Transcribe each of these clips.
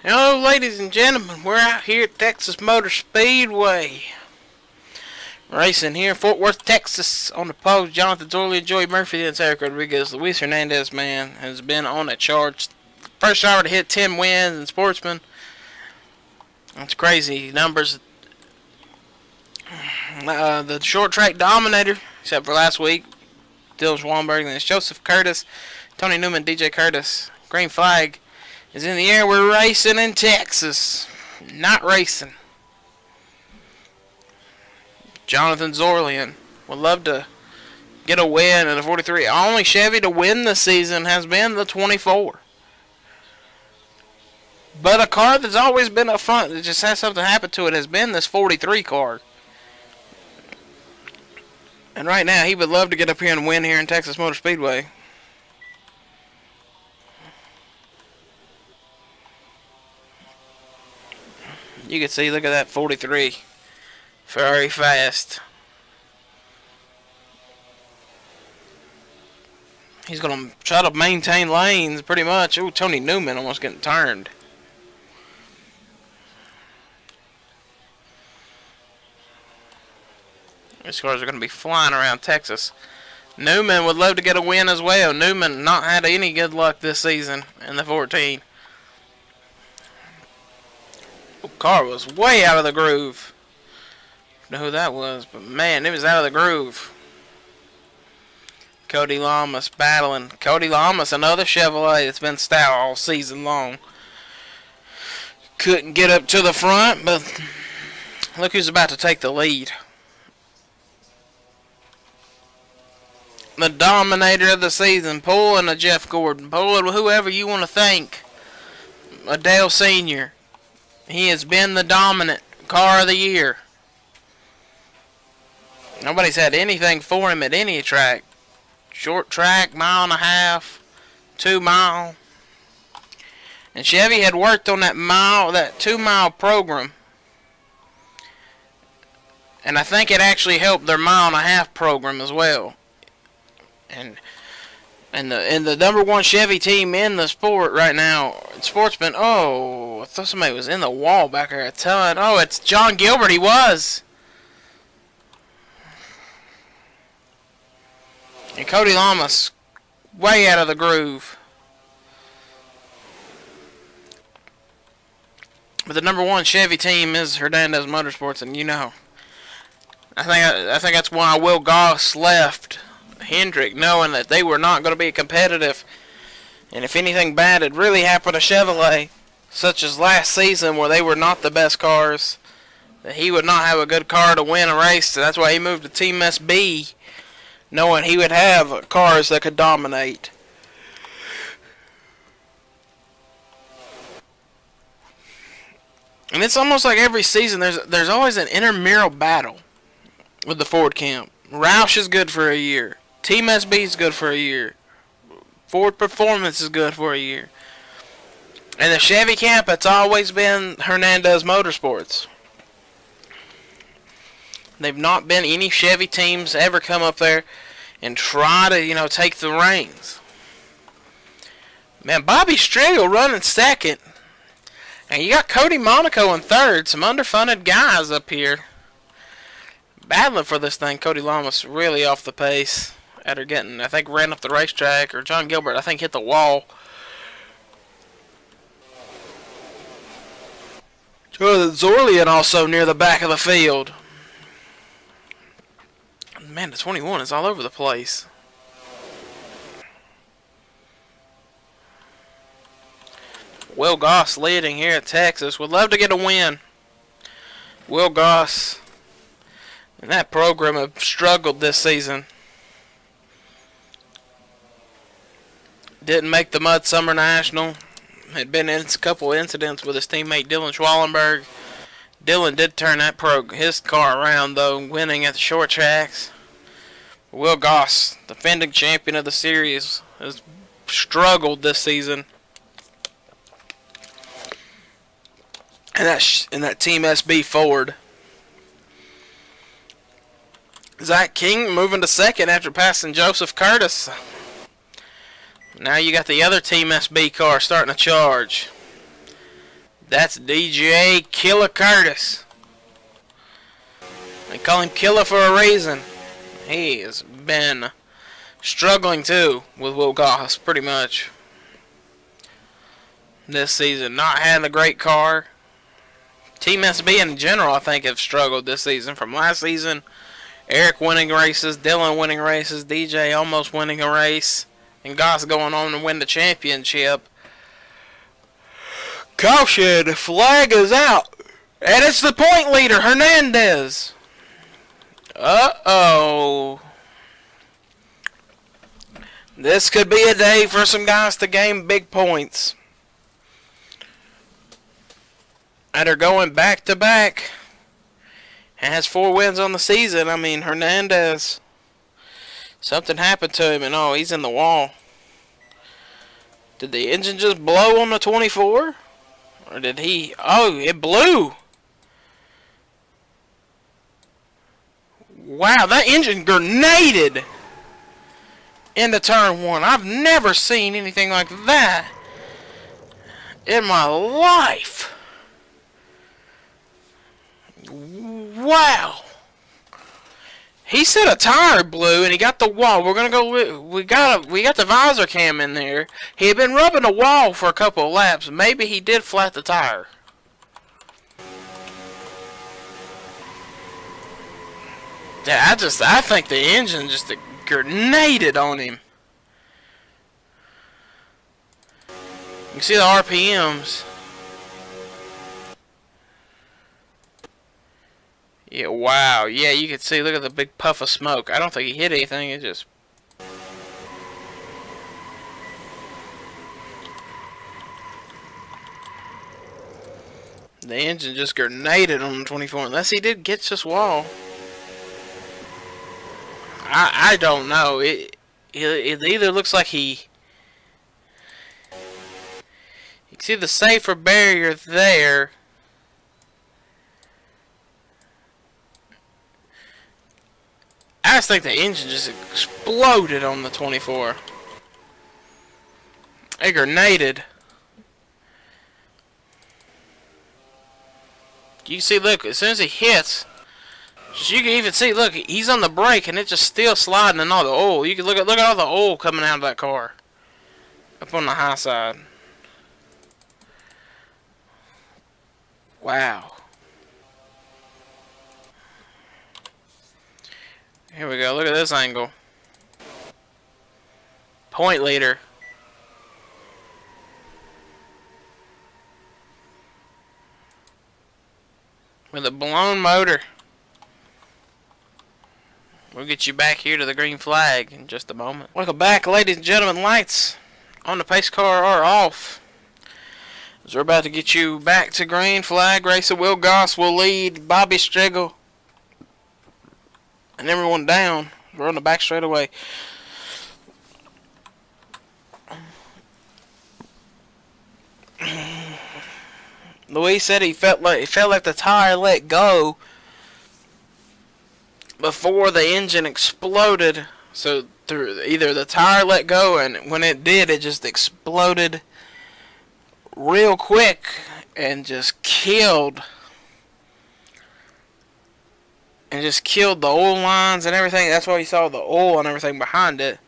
Hello, ladies and gentlemen. We're out here at Texas Motor Speedway. Racing here in Fort Worth, Texas. On the poles, Jonathan Zorley, Joey Murphy, then Eric Rodriguez. Luis Hernandez, man, has been on a charge. First driver to hit 10 wins in Sportsman. That's crazy numbers. The short track dominator, except for last week, Dylan Schwallenberg, and it's Joseph Curtis, Tony Newman, DJ Curtis. Green flag is in the air. We're racing in Texas. Not racing. Jonathan Zorlian would love to get a win in the 43. Only Chevy to win this season has been the 24. But a car that's always been up front that just has something happen to it has been this 43 car. And right now he would love to get up here and win here in Texas Motor Speedway. You can see, look at that 43. Very fast. He's going to try to maintain lanes pretty much. Ooh, Tony Newman almost getting turned. These cars are going to be flying around Texas. Newman would love to get a win as well. Newman not had any good luck this season in the 14. Car was way out of the groove. I don't know who that was, but man, it was out of the groove. Cody Lamas battling. Cody Lamas, another Chevrolet that's been stout all season long. Couldn't get up to the front, but look who's about to take the lead. The dominator of the season, pulling a Jeff Gordon, pulling whoever you want to thank. A Dale Sr. He has been the dominant car of the year. Nobody's had anything for him at any track. Short track, mile and a half, 2 mile. And Chevy had worked on that 2 mile program. And I think it actually helped their mile and a half program as well. And the number one Chevy team in the sport right now, Sportsman. Oh, I thought somebody was in the wall back there. I tell it. Oh, it's John Gilbert. He was. And Cody Lamas, way out of the groove. But the number one Chevy team is Hernandez Motorsports, and you know, I think that's why Will Goss left Hendrick, knowing that they were not going to be competitive. And if anything bad had really happened to Chevrolet, such as last season where they were not the best cars, that he would not have a good car to win a race. So that's why he moved to Team SB, knowing he would have cars that could dominate. And it's almost like every season there's always an intramural battle with the Ford camp. Roush is good for a year. Team SB is good for a year. Ford Performance is good for a year. And the Chevy camp, it's always been Hernandez Motorsports. They've not been any Chevy teams ever come up there and try to, take the reins. Man, Bobby Striegel running second. And you got Cody Monaco in third. Some underfunded guys up here battling for this thing. Cody Lamas really off the pace after getting, I think, ran up the racetrack. Or John Gilbert, I think, hit the wall. Zorlian also near the back of the field. Man, the 21 is all over the place. Will Goss leading here at Texas. Would love to get a win. Will Goss and that program have struggled this season. Didn't make the Mud Summer National. Had been in a couple incidents with his teammate Dylan Schwallenberg. Dylan did turn his car around though, winning at the short tracks. Will Goss, defending champion of the series, has struggled this season. And that Team SB Ford. Zach King moving to second after passing Joseph Curtis. Now you got the other Team SB car starting to charge. That's DJ Killer Curtis. They call him Killer for a reason. He has been struggling too with Will Goss pretty much this season. Not having a great car. Team SB in general, I think, have struggled this season. From last season, Eric winning races, Dylan winning races, DJ almost winning a race, and Goss going on to win the championship. Caution, flag is out. And it's the point leader, Hernandez. Uh-oh. This could be a day for some guys to gain big points. And they're going back to back. Has 4 wins on the season. I mean, Hernandez. Something happened to him and oh, he's in the wall. Did the engine just blow on the 24? Or did he... Oh, it blew. Wow, that engine grenaded into turn 1. I've never seen anything like that in my life. Wow. He said a tire blew and he got the wall. We're gonna go. We got the visor cam in there. He had been rubbing the wall for a couple of laps. Maybe he did flat the tire. Yeah, I think the engine just grenaded on him. You can see the RPMs. Yeah, wow. Yeah, you can see, look at the big puff of smoke. I don't think he hit anything, it just... The engine just grenaded on the 24, unless he did get this wall. I don't know. It either looks like he... You can see the safer barrier there. I just think the engine just exploded on the 24. It grenaded. You can see, look, as soon as he hits, you can even see, look, he's on the brake and it's just still sliding in all the oil. You can look at all the oil coming out of that car. Up on the high side. Wow. Here we go, look at this angle. Point leader. With a blown motor. We'll get you back here to the green flag in just a moment. Welcome back, ladies and gentlemen. Lights on the pace car are off. As we're about to get you back to green flag. Racer Will Goss will lead. Bobby Striegel and everyone down. We're on the back straightaway. Luis said he felt like the tire let go before the engine exploded. So through either the tire let go, and when it did, it just exploded real quick and just killed. And just killed the oil lines and everything. That's why you saw the oil and everything behind it.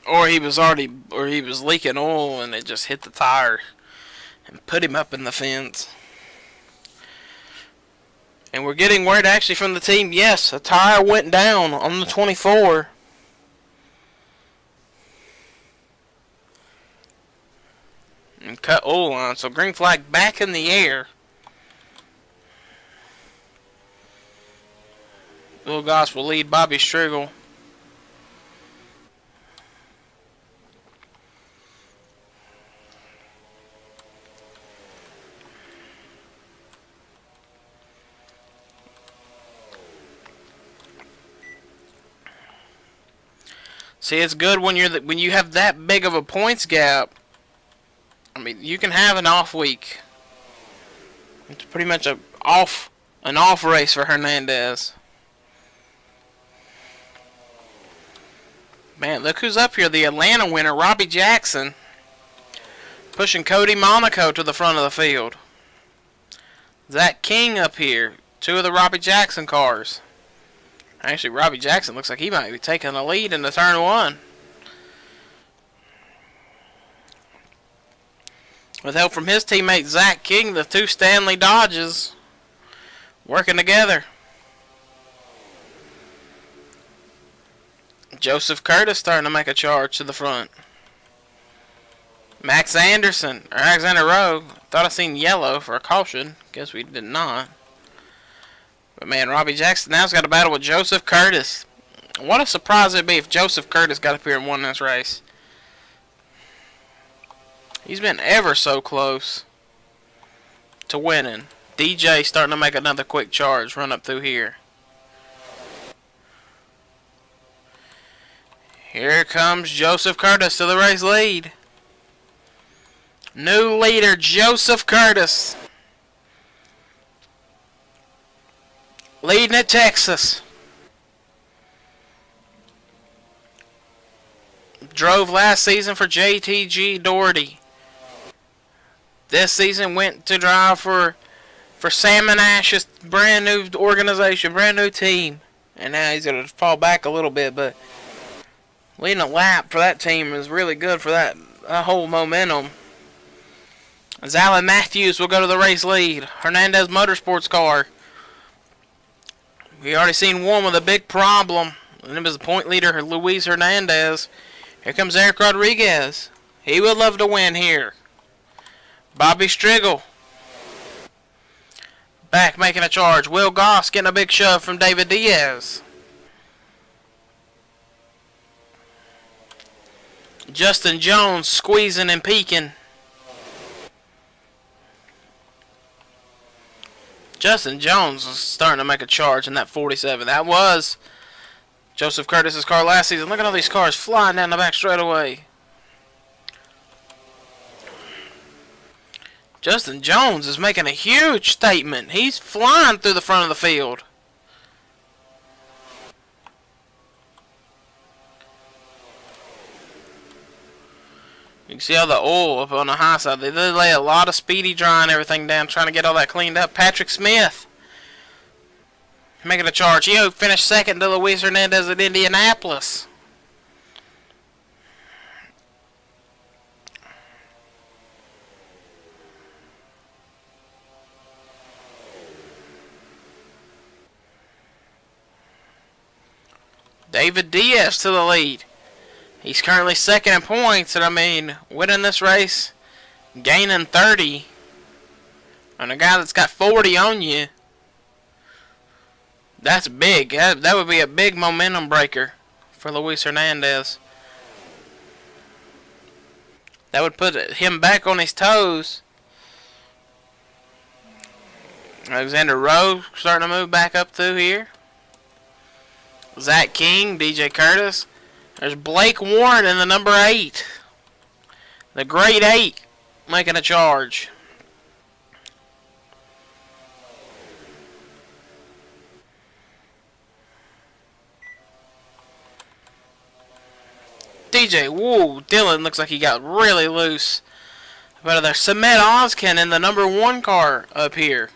Or he was leaking oil and it just hit the tire and put him up in the fence. And we're getting word actually from the team, yes, a tire went down on the 24. And cut oil line. So green flag back in the air. Will Goss will lead Bobby Striegel. See, it's good when you have that big of a points gap. I mean, you can have an off week. It's pretty much an off race for Hernandez. Man, look who's up here. The Atlanta winner, Robbie Jackson. Pushing Cody Monaco to the front of the field. Zach King up here. Two of the Robbie Jackson cars. Actually, Robbie Jackson looks like he might be taking the lead in the turn one. With help from his teammate Zach King, the two Stanley Dodges working together. Joseph Curtis starting to make a charge to the front. Max Anderson, or Alexander Rowe, thought I seen yellow for a caution. Guess we did not. But man, Robbie Jackson now's got a battle with Joseph Curtis. What a surprise it'd be if Joseph Curtis got up here and won this race. He's been ever so close to winning. DJ starting to make another quick charge, run up through here. Here comes Joseph Curtis to the race lead. New leader, Joseph Curtis. Leading at Texas. Drove last season for JTG Doherty. This season went to drive for Sam & Ash's brand new organization, brand new team. And now he's going to fall back a little bit, but leading a lap for that team is really good for that whole momentum. As Alan Matthews will go to the race lead. Hernandez Motorsports car. We already seen one with a big problem, and it was the point leader, Luis Hernandez. Here comes Eric Rodriguez. He would love to win here. Bobby Striggle back making a charge. Will Goss getting a big shove from David Diaz. Justin Jones squeezing and peeking. Justin Jones is starting to make a charge in that 47. That was Joseph Curtis's car last season. Look at all these cars flying down the back straightaway. Justin Jones is making a huge statement. He's flying through the front of the field. You can see all the oil up on the high side. They lay a lot of speedy dry and everything down, trying to get all that cleaned up. Patrick Smith making a charge. He finished second to Luis Hernandez at Indianapolis. David Diaz to the lead. He's currently second in points, and I mean, winning this race, gaining 30 on a guy that's got 40 on you, that's big. That would be a big momentum breaker for Luis Hernandez. That would put him back on his toes. Alexander Rowe starting to move back up through here. Zach King, DJ Curtis. There's Blake Warren in the number 8. The Great 8 making a charge. Dylan looks like he got really loose. But there's Samet Ozkin in the number 1 car up here.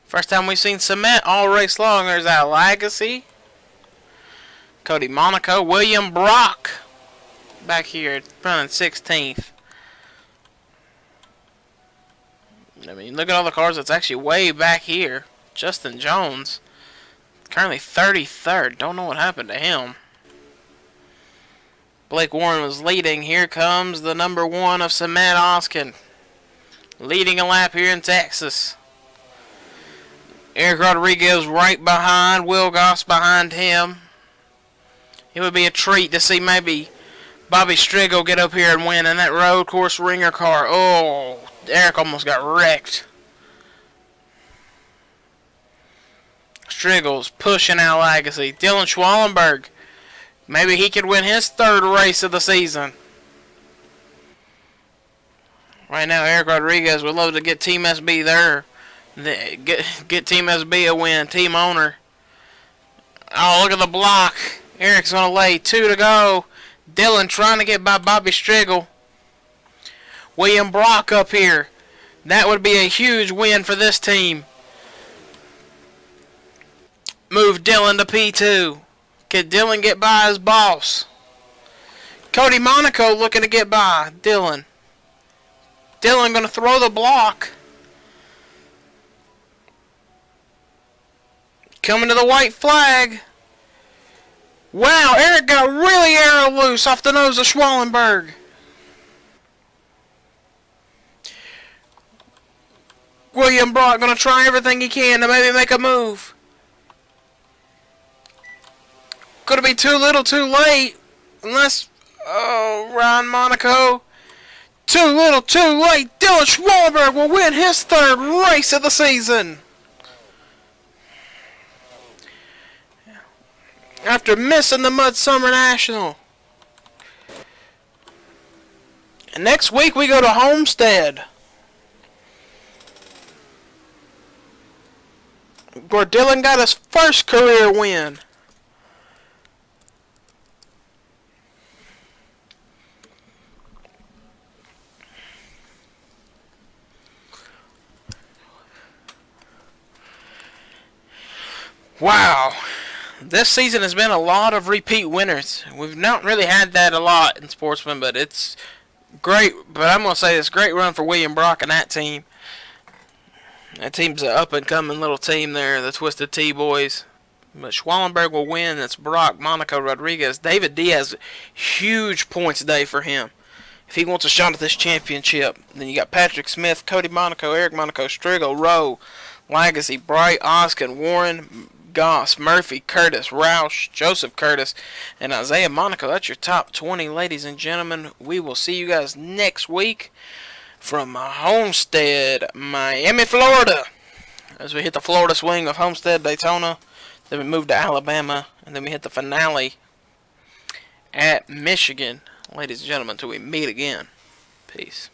First time we've seen Samet all race long. There's that Legacy. Cody Monaco. William Brock back here running 16th. I mean, look at all the cars that's actually way back here. Justin Jones, currently 33rd. Don't know what happened to him. Blake Warren was leading. Here comes the number 1 of Samet Ozkin, leading a lap here in Texas. Eric Rodriguez right behind. Will Goss behind him. It would be a treat to see maybe Bobby Striggle get up here and win in that road course ringer car. Oh, Eric almost got wrecked. Striggle's pushing out Legacy. Dylan Schwallenberg. Maybe he could win his 3rd race of the season. Right now, Eric Rodriguez would love to get Team SB there. Get Team SB a win. Team owner. Oh, look at the block. Eric's going to lay 2 to go. Dylan trying to get by Bobby Striegel. William Brock up here. That would be a huge win for this team. Move Dylan to P2. Can Dylan get by his boss? Cody Monaco looking to get by Dylan. Dylan going to throw the block. Coming to the white flag. Wow, Eric got really arrow loose off the nose of Schwallenberg. William Brock going to try everything he can to maybe make a move. Going to be too little too late. Unless, oh, Ryan Monaco. Too little too late. Dylan Schwallenberg will win his 3rd race of the season. After missing the Mud Summer National. And next week we go to Homestead, where Dylan got his first career win. Wow. This season has been a lot of repeat winners. We've not really had that a lot in Sportsman, but it's great. But I'm going to say it's a great run for William Brock and that team. That team's an up-and-coming little team there, the Twisted Tea Boys. But Schwallenberg will win. That's Brock, Monaco, Rodriguez. David Diaz, huge points day for him. If he wants a shot at this championship, then you got Patrick Smith, Cody Monaco, Eric Monaco, Striegel, Rowe, Legacy, Bright, Oskin, Warren, Goss, Murphy, Curtis, Roush, Joseph Curtis, and Isaiah Monaco. That's your top 20, ladies and gentlemen. We will see you guys next week from Homestead, Miami, Florida, as we hit the Florida swing of Homestead, Daytona. Then we move to Alabama, and then we hit the finale at Michigan. Ladies and gentlemen, until we meet again. Peace.